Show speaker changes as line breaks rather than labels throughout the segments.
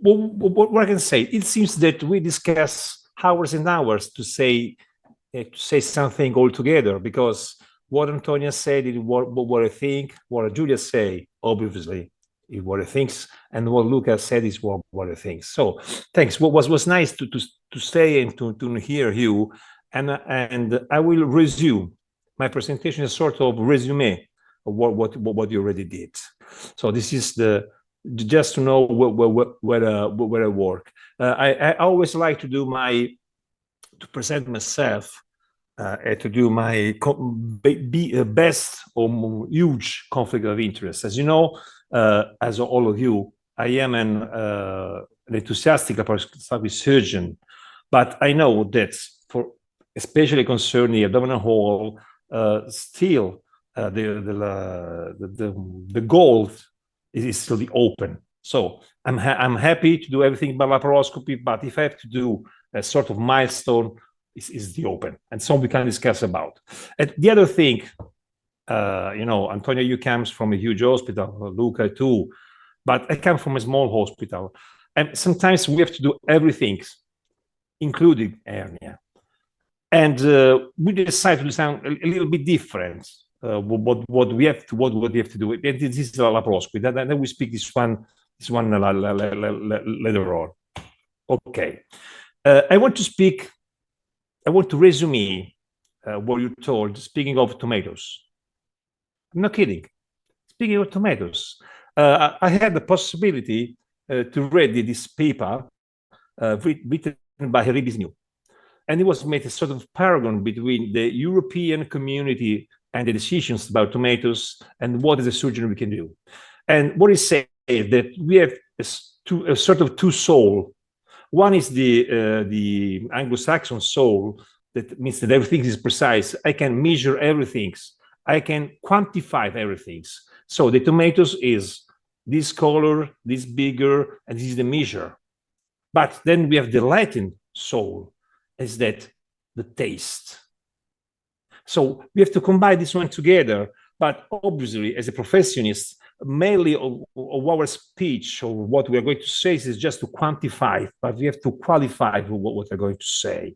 what I can say, it seems that we discuss hours and hours to say something altogether, because what Antonia said is what I think, what Julia say, obviously, is what I think, and what Luca said is what I think. So thanks. What was nice to stay and to hear you, and I will resume my presentation as sort of resume of what you already did. So this is just to know where I work. I always like to do to present myself, to do my best or huge conflict of interest. As you know, as all of you, I am an enthusiastic laparoscopic surgeon, but I know that for especially concerning the abdominal wall, still the goal is still the open. So I'm happy to do everything by laparoscopy, but if I have to do a sort of milestone, is the open, and so we can discuss about. And the other thing, Antonio, you comes from a huge hospital, Luca too, but I come from a small hospital, and sometimes we have to do everything, including hernia. And we decided to do something a little bit different. What we have to do. And this is laparoscopy. Then we speak this one later on. Okay. I want to resume what you told. Speaking of tomatoes, I'm not kidding. Speaking of tomatoes, I had the possibility to read this paper written by Ribis New. And it was made a sort of paragon between the European community and the decisions about tomatoes and what as a surgeon we can do. And what it says that we have a sort of two soul. One is the Anglo-Saxon soul, that means that everything is precise. I can measure everything. I can quantify everything. So the tomatoes is this color, this bigger, and this is the measure. But then we have the Latin soul, is that the taste. So we have to combine this one together, but obviously as a professionist, mainly of our speech or what we are going to say is just to quantify, but we have to qualify what we're going to say.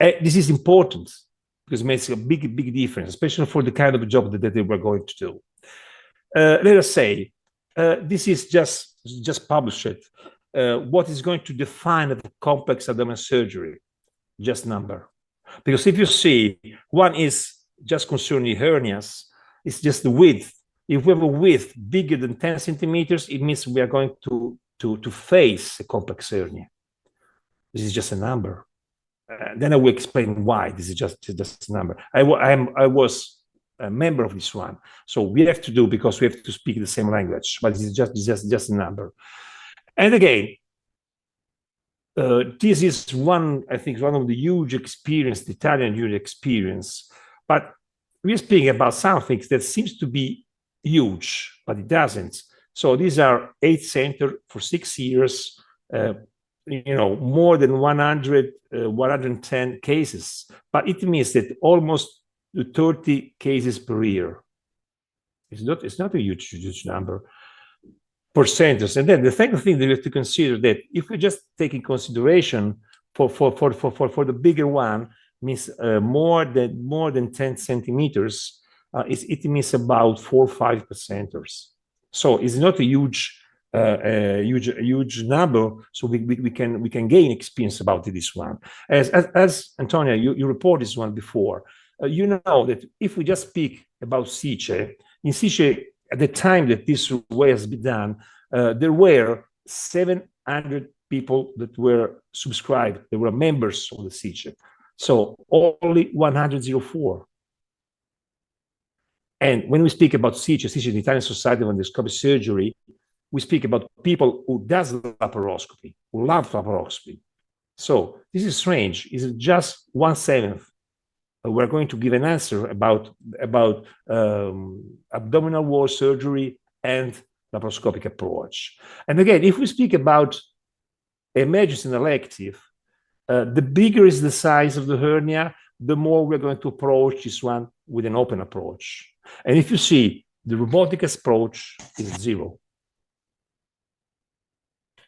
This is important because it makes a big difference, especially for the kind of job that we're going to do. Let us say, this is just published. What is going to define a complex abdominal surgery? Just number. Because if you see, one is just concerning hernias, it's just the width. If we have a width bigger than 10 centimeters, it means we are going to face a complex hernia. This is just a number. Then I will explain why this is just a number. I was a member of this one, so we have to do because we have to speak the same language. But this is just a number. And again, this is one, I think, one of the huge experience, the Italian huge experience. But we're speaking about something that seems to be huge, but it doesn't. So these are 8 centers for 6 years, more than 100, 110 cases. But it means that almost 30 cases per year. It's not a huge number. Percentage. And then the second thing that we have to consider that if we just take in consideration for the bigger one means more than 10 centimeters, it means about 4 or 5 percenters. So it's not a huge number. So we can gain experience about this one. As Antonia, you report this one before. You know that if we just speak about SICE, in SICE, at the time that this way has been done, there were 700 people that were subscribed. They were members of the SICE. So only 104. And when we speak about SICE, the Italian Society of Endoscopic Surgery, we speak about people who does laparoscopy, who love laparoscopy. So this is strange. It's just 1/7. We're going to give an answer about abdominal wall surgery and laparoscopic approach. And again, if we speak about emergency and elective, the bigger is the size of the hernia, the more we're going to approach this one with an open approach. And if you see, the robotic approach is 0.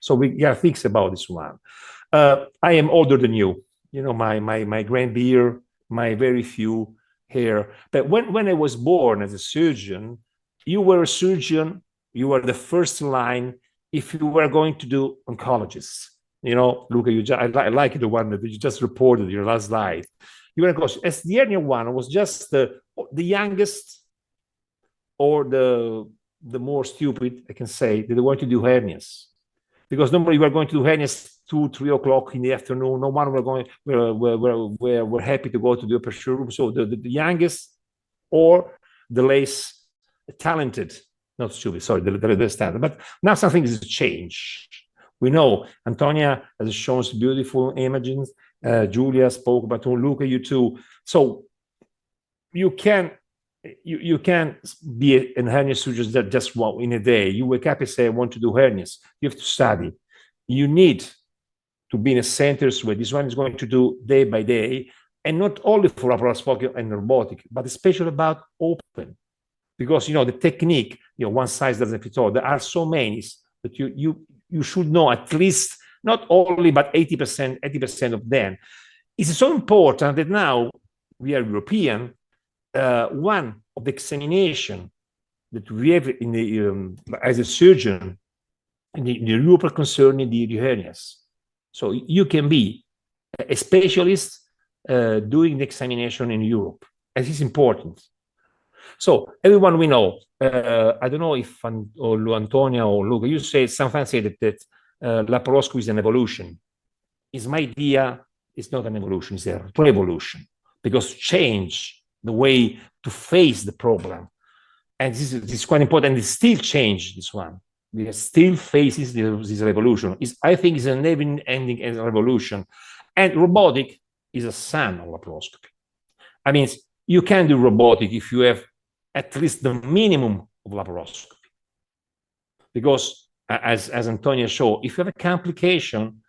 So we got to think about this one. I am older than you. You know, my grand beard, my very few hair. But when I was born as a surgeon, you were a surgeon. You were the first line if you were going to do oncologists. You know, Luca, I like the one that you just reported your last slide. You were a coach. As the hernia one was just the youngest or the more stupid, I can say, that they want to do hernias. Because normally we are going to do hernias 2, 3 o'clock in the afternoon. No one we're happy to go to the operation room. So the youngest or the less talented, not stupid, sorry, the standard. But now something has changed. We know Antonia has shown beautiful images. Julia spoke about Luca, you too. So you can be an hernia surgeon that just in a day. You wake up and say, I want to do hernias. You have to study. You need to be in a center where this one is going to do day by day, and not only for laparoscopic and robotic, but especially about open. Because, you know, the technique, you know, one size doesn't fit all. There are so many that you should know at least, not only, but 80% of them. It's so important that now we are European. One of the examination that we have in the as a surgeon in the Europe concerning the hernias. So you can be a specialist doing the examination in Europe, and it's important. So everyone we know, I don't know if Antonia or Luca, you say sometimes say that laparoscopy is an evolution. Is my idea? It's not an evolution; it's a revolution, because change the way to face the problem, and this is quite important. It still change this one. We still faces this revolution. I think it's a never-ending revolution, and robotic is a son of laparoscopy. I mean, you can do robotic if you have at least the minimum of laparoscopy, because as Antonia showed, if you have a complication,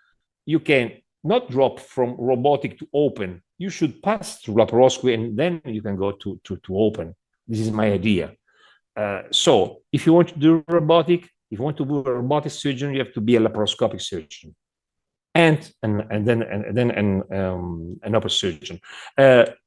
you can not drop from robotic to open. You should pass through laparoscopy and then you can go to open. This is my idea. So if you want to do robotic, if you want to do a robotic surgeon, you have to be a laparoscopic surgeon, and then an upper surgeon.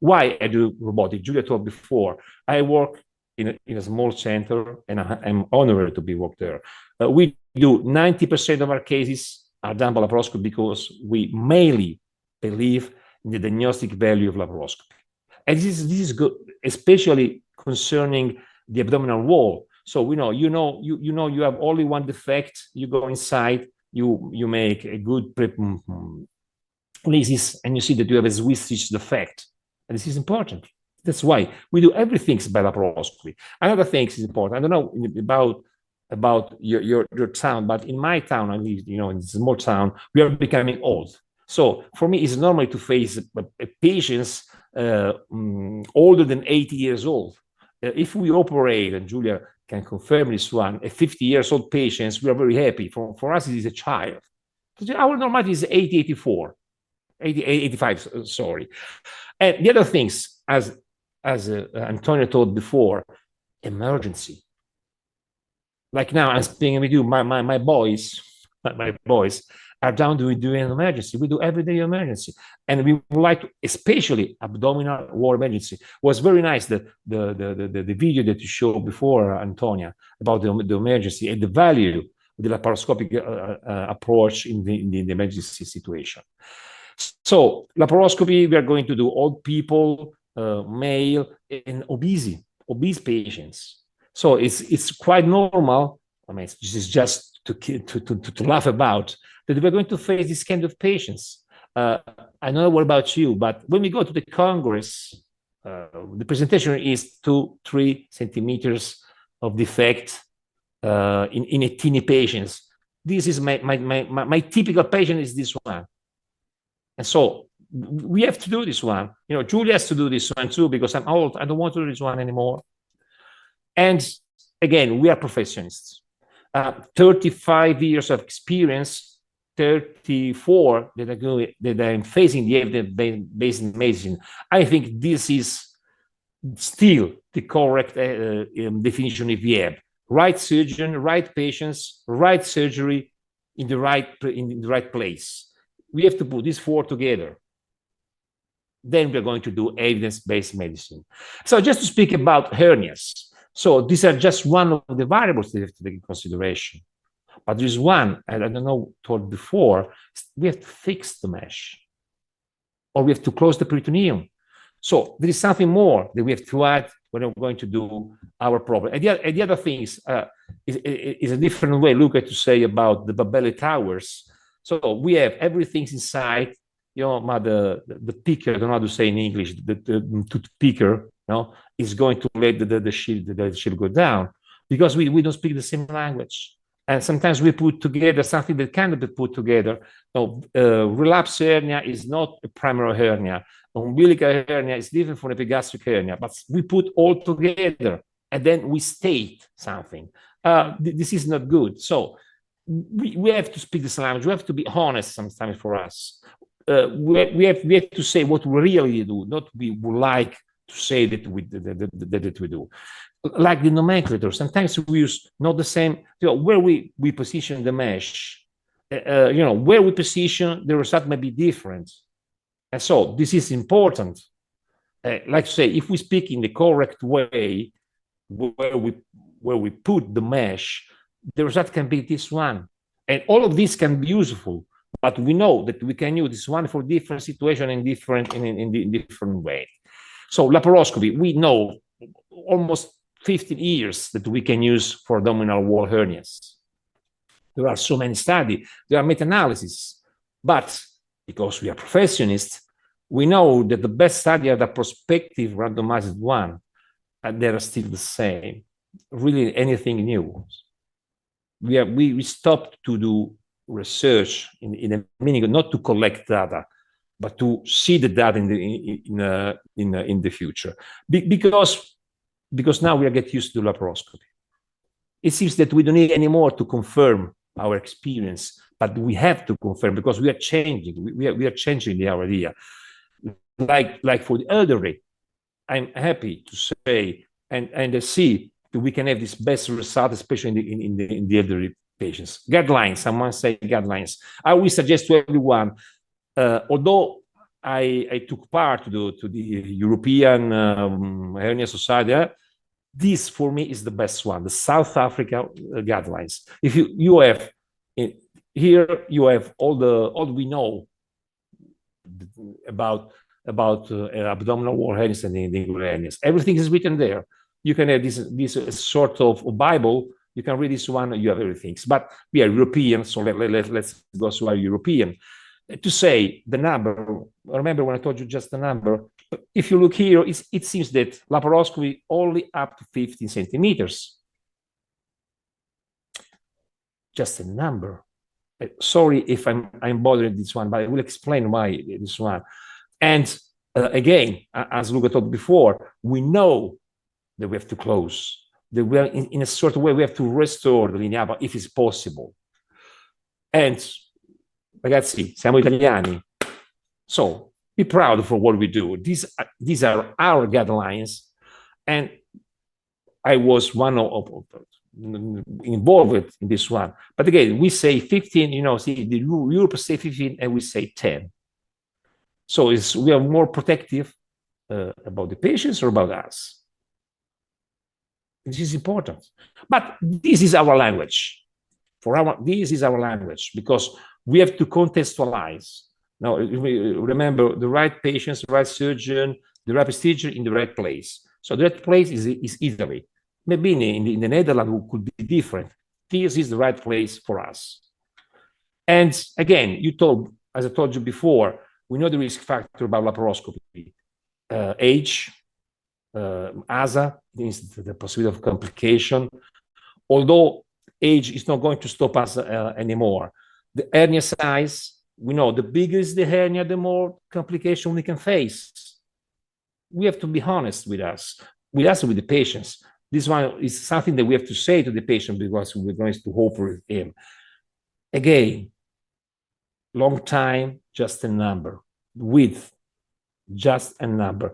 Why I do robotic? Julia told before. I work in a small center, and I'm honored to be worked there. We do 90% of our cases are done by laparoscopy because we mainly believe in the diagnostic value of laparoscopy. And this is good, especially concerning the abdominal wall. So we know, you have only one defect, you go inside, you make a good lysis, and you see that you have a Swiss stitch defect. And this is important. That's why we do everything by laparoscopy. Another thing is important. I don't know about your town, but in my town, I live, in a small town, we are becoming old. So for me, it's normal to face patients older than 80 years old. If we operate, and Julia can confirm this one, a 50 years old patient, we are very happy. For us, it is a child. Our normality is 80, 84, 80, 85, sorry. And the other things, as Antonio told before, emergency. Like now, I'm speaking with you, my boys are down to do an emergency. We do everyday emergency. And we would like to, especially abdominal wall emergency. It was very nice, the video that you showed before, Antonia, about the emergency and the value of the laparoscopic approach in the emergency situation. So laparoscopy, we are going to do old people, male, and obese patients. So it's quite normal. I mean, this is just to laugh about, that we're going to face this kind of patients. I don't know what about you, but when we go to the Congress, the presentation is 2-3 centimeters of defect in a teeny patients. This is my typical patient is this one. And so we have to do this one. Julia has to do this one too, because I'm old. I don't want to do this one anymore. And again, we are professionals. 35 years of experience, 34 that I'm facing the evidence-based medicine. I think this is still the correct definition if we have. Right surgeon, right patients, right surgery, in the right place. We have to put these four together. Then we're going to do evidence-based medicine. So just to speak about hernias. So these are just one of the variables that you have to take into consideration. But there's one, and I don't know, told before, we have to fix the mesh, or we have to close the peritoneum. So there is something more that we have to add when we're going to do our problem. And the other thing is a different way, Luca, to say about the Babele towers. So we have everything inside, you know, the picker, I don't know how to say in English, the tooth picker, you know, is going to let the shield go down because we don't speak the same language. And sometimes we put together something that cannot be put together. So, relapse hernia is not a primary hernia. Umbilical hernia is different from epigastric hernia, but we put all together and then we state something. This is not good. So we have to speak this language. We have to be honest sometimes for us. We have to say what we really do, not we would like to say that we do. Like the nomenclature, sometimes we use not the same, you know, where we position the mesh, you know, where we position, the result may be different. And so this is important. Like I say, if we speak in the correct way, where we put the mesh, the result can be this one. And all of this can be useful, but we know that we can use this one for different situation in different way. So laparoscopy, we know almost 15 years that we can use for abdominal wall hernias. There are so many studies, there are meta-analyses, but because we are professionists, we know that the best study are the prospective randomized one, and they are still the same. Really anything new. We stopped to do research in a meaning not to collect data, but to see the data in the future. Because now we are getting used to laparoscopy. It seems that we don't need any more to confirm our experience, but we have to confirm because we are changing. We are changing the idea. Like for the elderly, I'm happy to say and see that we can have this best result, especially in the elderly patients. Guidelines, someone say guidelines. I will suggest to everyone, although I took part to the European Hernia Society, this for me is the best one, the South Africa guidelines. If you have here, you have all we know about abdominal wall hernias and inguinal hernias. Everything is written there. You can have this sort of Bible. You can read this one. You have everything. But we are European, so let's go to our European. To say the number, remember when I told you just the number, if you look here, it seems that laparoscopy only up to 15 centimeters. Just a number. Sorry if I'm bothering this one, but I will explain why this one. And again, as Luca told before, we know that we have to close. That we are in a sort of way, we have to restore the linea if it's possible. And ragazzi, siamo italiani. So be proud for what we do. These are our guidelines. And I was one of involved in this one. But again, we say 15, you know, see, the Europe say 15 and we say 10. So we are more protective about the patients or about us. This is important. But this is our language. This is our language because we have to contextualize. Now, remember the right patients, the right surgeon, the right procedure in the right place. So the right place is Italy. Maybe in the Netherlands could be different. This is the right place for us. And again, as I told you before, we know the risk factor about laparoscopy. Age, ASA, means the possibility of complication. Although age is not going to stop us anymore. The hernia size, we know the bigger is the hernia, the more complication we can face. We have to be honest with with the patients. This one is something that we have to say to the patient because we're going to hope with him. Again, long time, just a number. Width, just a number.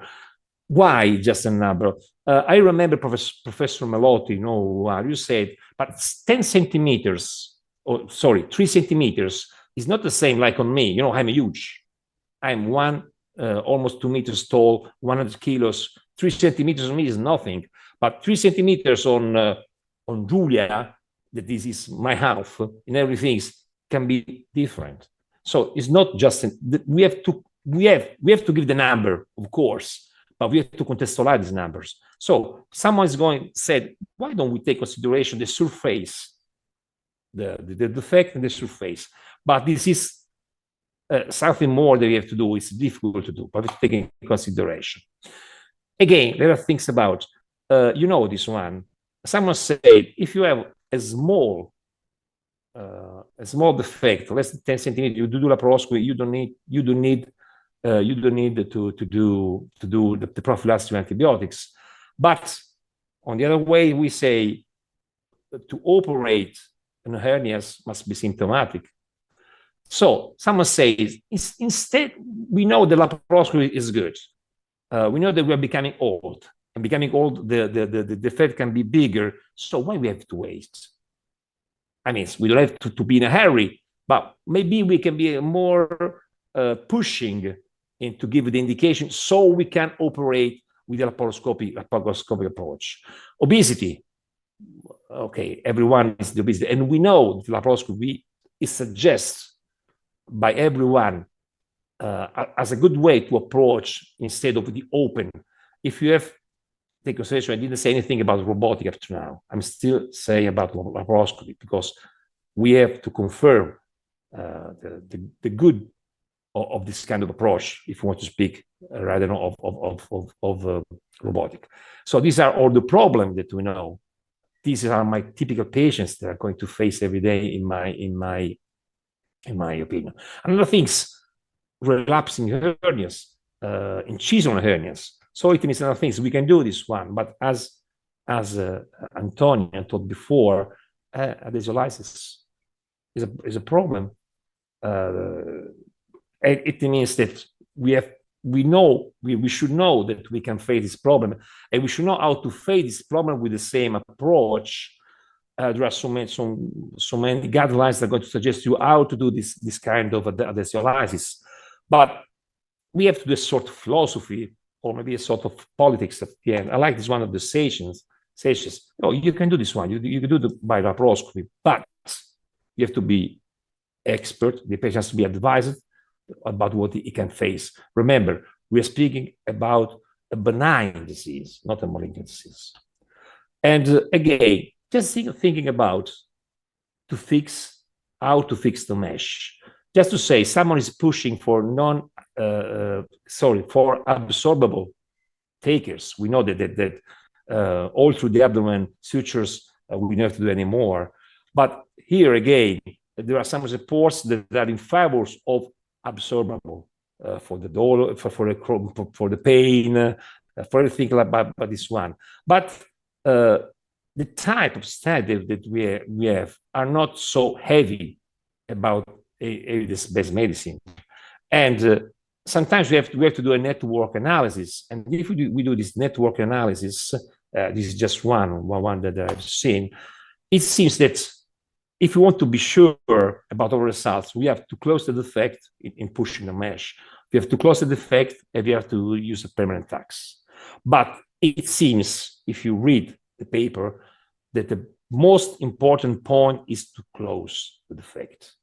Why just a number? I remember Professor Melotti, you know, you said, but 10 centimeters or sorry, 3 centimeters is not the same like on me. You know, I'm huge. I'm almost 2 meters tall, 100 kilos. 3 centimeters on me is nothing. But 3 centimeters on Julia, that this is my half, and everything can be different. So it's not just we have to give the number, of course, but we have to contextualize these numbers. So someone is said, why don't we take consideration the surface, the defect in the surface? But this is something more that we have to do. It's difficult to do, but we take in consideration. Again, there are things about, you know, this one. Someone said, if you have a small defect, less than 10 centimeters, you do laparoscopy. You don't need to do the prophylaxis with antibiotics. But on the other way, we say to operate on hernias must be symptomatic. So someone says, instead, we know the laparoscopy is good. We know that we are becoming old. And becoming old, the defect can be bigger. So why we have to wait? I mean, we don't have to be in a hurry, but maybe we can be more pushing and to give the indication so we can operate with the laparoscopic approach. Obesity. Okay, everyone is the obesity. And we know that laparoscopy is suggested by everyone as a good way to approach instead of the open. If you have take consideration, I didn't say anything about robotic up to now. I'm still saying about laparoscopy because we have to confirm the good of this kind of approach, if you want to speak rather than of robotic. So these are all the problems that we know. These are my typical patients that are going to face every day in my opinion. Another thing's relapsing hernias, incisional hernias. So it means another things. We can do this one, but as Antonio told before, adhesiolysis is a problem. It means that we should know that we can face this problem, and we should know how to face this problem with the same approach. There are so many guidelines that are going to suggest you how to do this kind of adhesiolysis, but we have to do a sort of philosophy or maybe a sort of politics at the end. I like this one of the sages. Oh, you can do this one. You can do the by laparoscopy, but you have to be expert. The patient has to be advised about what he can face. Remember, we are speaking about a benign disease, not a malignant disease. And again, just thinking about how to fix the mesh. Just to say, someone is pushing for for absorbable takers. We know that all through the abdomen sutures we don't have to do anymore. But here again, there are some reports that are in favor of absorbable for the dolor, for the pain, for everything about this one. But the type of study that we have are not so heavy about evidence-based medicine, and sometimes we have to do a network analysis. And if we do this network analysis, this is just one that I've seen. It seems that if we want to be sure about our results, we have to close the defect in pushing the mesh. We have to close the defect, and we have to use a permanent tax. But it seems, if you read the paper, that the most important point is to close the defect.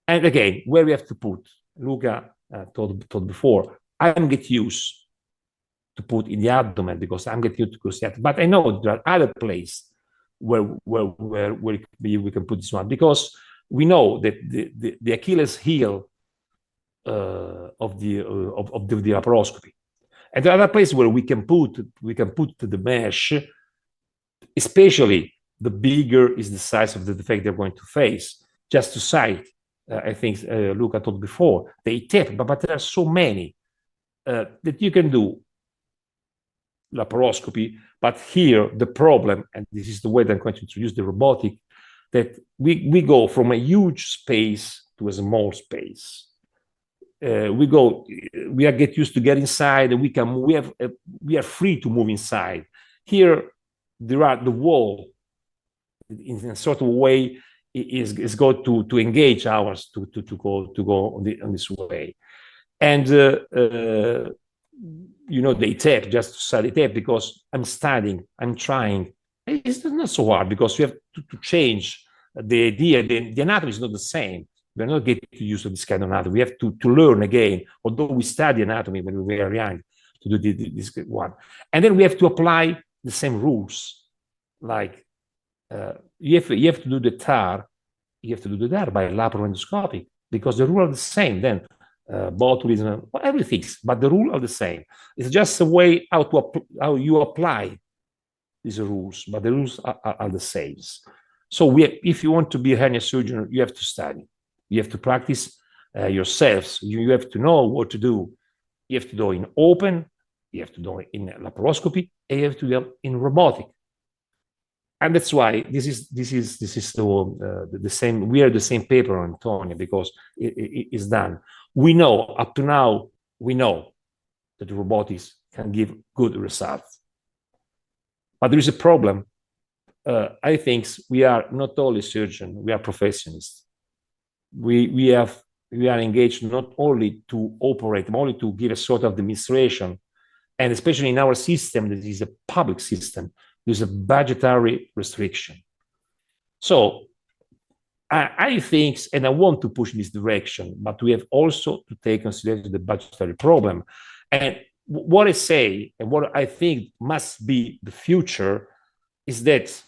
And again, where we have to put, Luca told before, I'm get used to put in the abdomen because I'm getting used to close that. But I know there are other places where we can put this one, because we know that the Achilles heel of the laparoscopy, and there are other places where we can put the mesh, especially the bigger is the size of the defect they're going to face. Just to cite, I think Luca told before, they tap, but there are so many that you can do laparoscopy. But here the problem, and this is the way that I'm going to introduce the robotic, that we go from a huge space to a small space. We get used to get inside, and we are free to move inside. Here, the wall in a sort of way is going to engage ours to go on this way. And they take just to study tape, because I'm studying, I'm trying. It's not so hard, because you have to change the idea. The anatomy is not the same. We're not getting used to this kind of anatomy. We have to learn again, although we study anatomy when we were young, to do this one. And then we have to apply the same rules. Like you have to do the TAR, by laparoscopic, because the rules are the same. Then botulism, everything, but the rules are the same. It's just a way how you apply these rules, but the rules are the same. So if you want to be a hernia surgeon, you have to study. You have to practice yourselves. You have to know what to do. You have to do in open, you have to do in laparoscopy, and you have to do in robotic. And that's why this is the same. We are the same paper, Antonio, because it is done. We know up to now. We know that robotics can give good results, but there is a problem. I think we are not only surgeons; we are professionals. We are engaged not only to operate, but only to give a sort of demonstration, and especially in our system, that is a public system. There's a budgetary restriction. So I think, and I want to push in this direction, but we have also to take consideration the budgetary problem. And what I say, and what I think must be the future, is that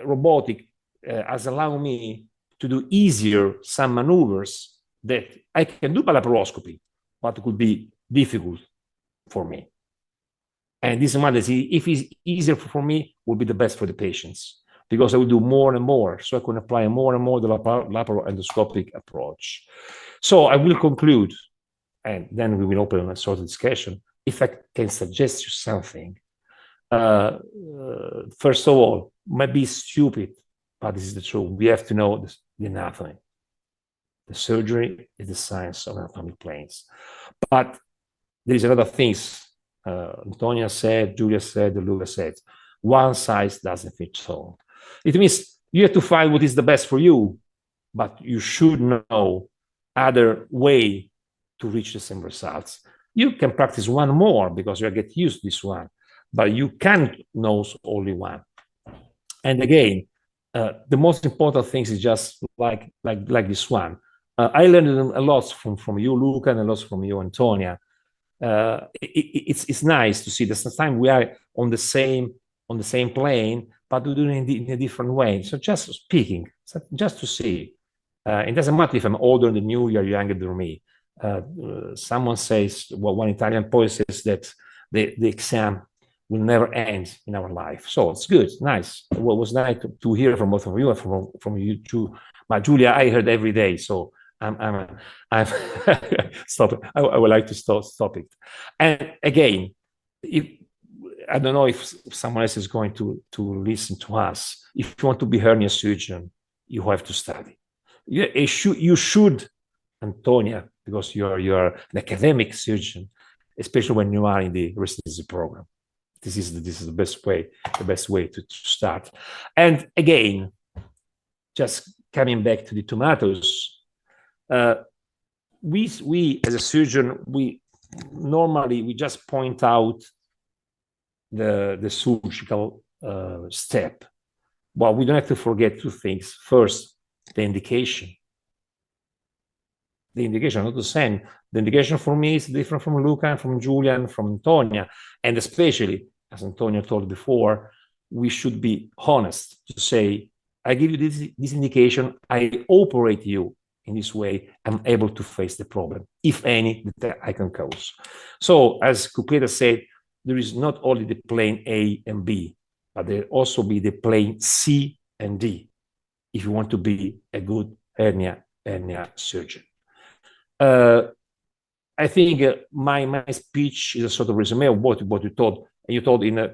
robotic has allowed me to do easier some maneuvers that I can do by laparoscopy, but it could be difficult for me. And this one, if it's easier for me, will be the best for the patients, because I will do more and more. So I can apply more and more the laparoscopic approach. So I will conclude, and then we will open a sort of discussion. If I can suggest you something, first of all, might be stupid, but this is the truth. We have to know the anatomy. The surgery is the science of anatomic planes. But there is another things. Antonia said, Julia said, Luca said, one size doesn't fit all. It means you have to find what is the best for you, but you should know other way to reach the same results. You can practice one more because you get used to this one, but you can't know only one. And again, the most important things is just like this one. I learned a lot from you, Luca, and a lot from you, Antonia. It's nice to see that sometimes we are on the same plane, but we do it in a different way. So just speaking, just to see. It doesn't matter if I'm older than you, you're younger than me. Someone says, well, one Italian poet says that the exam will never end in our life. So it's good, nice. Well, it was nice to hear from both of you and from you too. But Julia, I heard every day, so I'm stop it. I would like to stop it. And again, I don't know if someone else is going to listen to us. If you want to be hernia surgeon, you have to study. You should, Antonia, because you're an academic surgeon, especially when you are in the residency program. This is the best way to start. And again, just coming back to the tomatoes, we as a surgeon, we normally just point out the surgical step. Well, we don't have to forget two things. First, the indication. The indication, not the same. The indication for me is different from Luca and from Julia and from Antonia. And especially, as Antonia told before, we should be honest to say, I give you this indication, I operate you in this way, I'm able to face the problem, if any, that I can cause. So, as Cucleta said, there is not only the plane A and B, but there also be the plane C and D, if you want to be a good hernia surgeon. I think my speech is a sort of resume of what you told, and you told in a